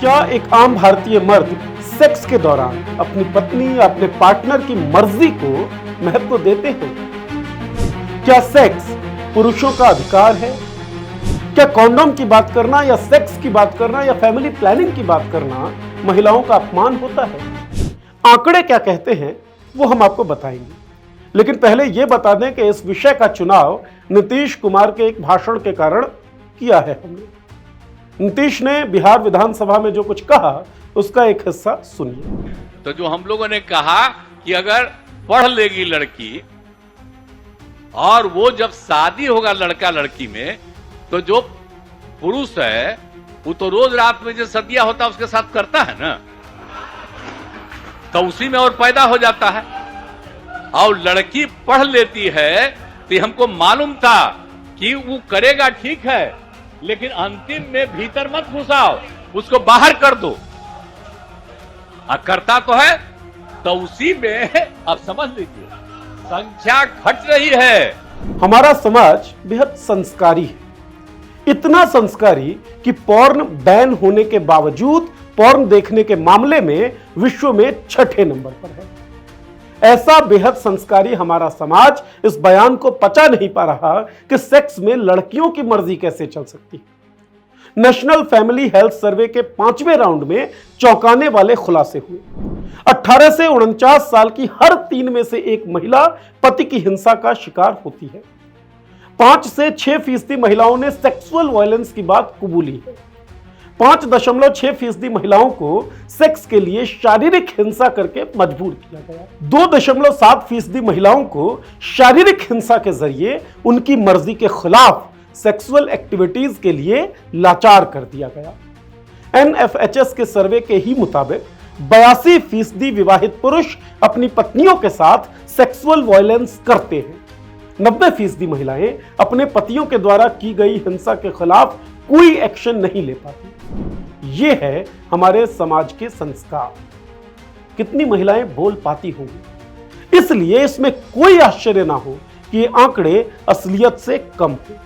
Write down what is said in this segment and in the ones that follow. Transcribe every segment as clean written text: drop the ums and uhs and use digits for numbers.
क्या एक आम भारतीय मर्द सेक्स के दौरान अपनी पत्नी या अपने पार्टनर की मर्जी को महत्व देते हैं? क्या सेक्स पुरुषों का अधिकार है? क्या कॉन्डोम की बात करना या सेक्स की बात करना या फैमिली प्लानिंग की बात करना महिलाओं का अपमान होता है? आंकड़े क्या कहते हैं वो हम आपको बताएंगे, लेकिन पहले यह बता दें कि इस विषय का चुनाव नीतीश कुमार के एक भाषण के कारण किया है हमने। नीतीश ने बिहार विधानसभा में जो कुछ कहा उसका एक हिस्सा सुनिए। तो जो हम लोगों ने कहा कि अगर पढ़ लेगी लड़की और वो जब शादी होगा लड़का लड़की में, तो जो पुरुष है वो तो रोज रात में जो सदिया होता है उसके साथ करता है ना, तो उसी में और पैदा हो जाता है। और लड़की पढ़ लेती है तो हमको मालूम था कि वो करेगा, ठीक है, लेकिन अंतिम में भीतर मत घुसाओ, उसको बाहर कर दो। करता तो है, तो उसी में अब समझ लीजिए संख्या घट रही है। हमारा समाज बेहद संस्कारी है, इतना संस्कारी कि पॉर्न बैन होने के बावजूद पॉर्न देखने के मामले में विश्व में 6ठे नंबर पर है। ऐसा बेहद संस्कारी हमारा समाज इस बयान को पचा नहीं पा रहा कि सेक्स में लड़कियों की मर्जी कैसे चल सकती है। नेशनल फैमिली हेल्थ सर्वे के 5वें राउंड में चौंकाने वाले खुलासे हुए। 18 से 49 साल की हर 3 में से एक महिला पति की हिंसा का शिकार होती है। 5 से 6% महिलाओं ने सेक्सुअल वायलेंस की बात कबूली है। 5.6% महिलाओं को सेक्स के लिए शारीरिक हिंसा करके मजबूर किया गया। 2.7% महिलाओं को शारीरिक हिंसा के जरिए उनकी मर्जी के खिलाफ सेक्सुअल एक्टिविटीज के लिए लाचार कर दिया गया। NFHS के सर्वे के ही मुताबिक 82% विवाहित पुरुष अपनी पत्नियों के साथ सेक्सुअल वायलेंस करते हैं। 90% महिलाएं अपने पतियों के द्वारा की गई हिंसा के खिलाफ कोई एक्शन नहीं ले पाती। यह है हमारे समाज के संस्कार। कितनी महिलाएं बोल पाती होंगी, इसलिए इसमें कोई आश्चर्य ना हो कि ये आंकड़े असलियत से कम हो।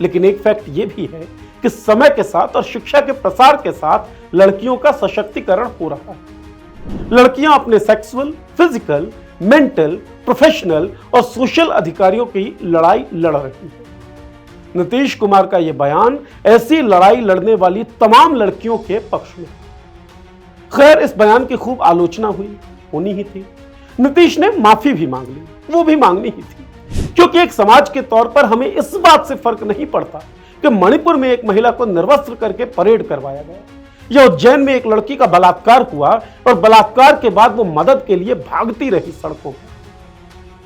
लेकिन एक फैक्ट यह भी है कि समय के साथ और शिक्षा के प्रसार के साथ लड़कियों का सशक्तिकरण हो रहा है। लड़कियां अपने सेक्सुअल, फिजिकल, मेंटल, प्रोफेशनल और सोशल अधिकारियों की लड़ाई लड़ रही है। नीतीश कुमार का यह बयान ऐसी लड़ाई लड़ने वाली तमाम लड़कियों के पक्ष में। खैर, इस बयान की खूब आलोचना होनी ही थी। नीतीश ने माफी भी मांग ली, वो भी मांगनी ही थी, क्योंकि एक समाज के तौर पर हमें इस बात से फर्क नहीं पड़ता कि मणिपुर में एक महिला को निर्वस्त्र करके परेड करवाया गया या उज्जैन में एक लड़की का बलात्कार हुआ और बलात्कार के बाद वो मदद के लिए भागती रही सड़कों पर।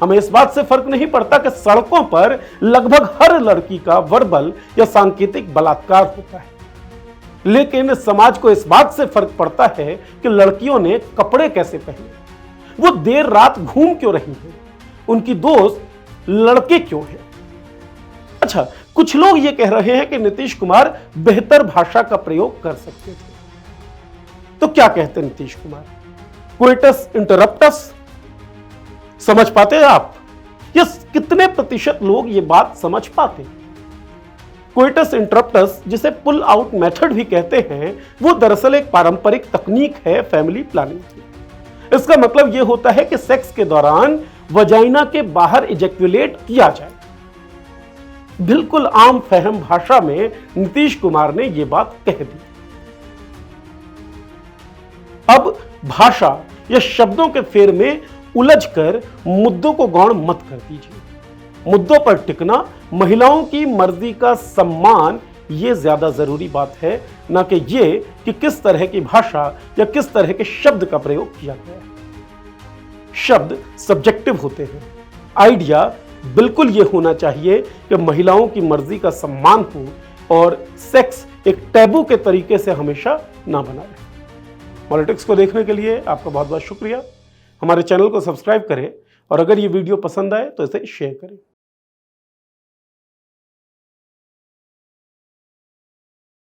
हमें इस बात से फर्क नहीं पड़ता कि सड़कों पर लगभग हर लड़की का वर्बल या सांकेतिक बलात्कार होता है, लेकिन समाज को इस बात से फर्क पड़ता है कि लड़कियों ने कपड़े कैसे पहने, वो देर रात घूम क्यों रही हैं, उनकी दोस्त लड़के क्यों हैं। अच्छा, कुछ लोग ये कह रहे हैं कि नीतीश कुमार बेहतर भाषा का प्रयोग कर सकते थे। तो क्या कहते नीतीश कुमार? कोइटस इंटरप्टस समझ पाते हैं आप? यस, कितने प्रतिशत लोग ये बात समझ पाते हैं? कोइटस इंटरप्टस, जिसे पुल आउट मेथड भी कहते हैं, वो दरअसल एक पारंपरिक तकनीक है फैमिली प्लानिंग की। इसका मतलब यह होता है कि सेक्स के दौरान वजाइना के बाहर इजेक्युलेट किया जाए। बिल्कुल आम फहम भाषा में नीतीश कुमार ने यह बात कह दी। अब भाषा या शब्दों के फेर में उलझकर मुद्दों को गौण मत कर दीजिए। मुद्दों पर टिकना, महिलाओं की मर्जी का सम्मान, यह ज्यादा जरूरी बात है, ना कि यह कि किस तरह की भाषा या किस तरह के शब्द का प्रयोग किया गया है। शब्द सब्जेक्टिव होते हैं। आइडिया बिल्कुल यह होना चाहिए कि महिलाओं की मर्जी का सम्मान हो और सेक्स एक टैबू के तरीके से हमेशा ना बना रहे। पॉलिटिक्स को देखने के लिए आपका बहुत बहुत शुक्रिया। हमारे चैनल को सब्सक्राइब करें और अगर ये वीडियो पसंद आए तो इसे शेयर करें।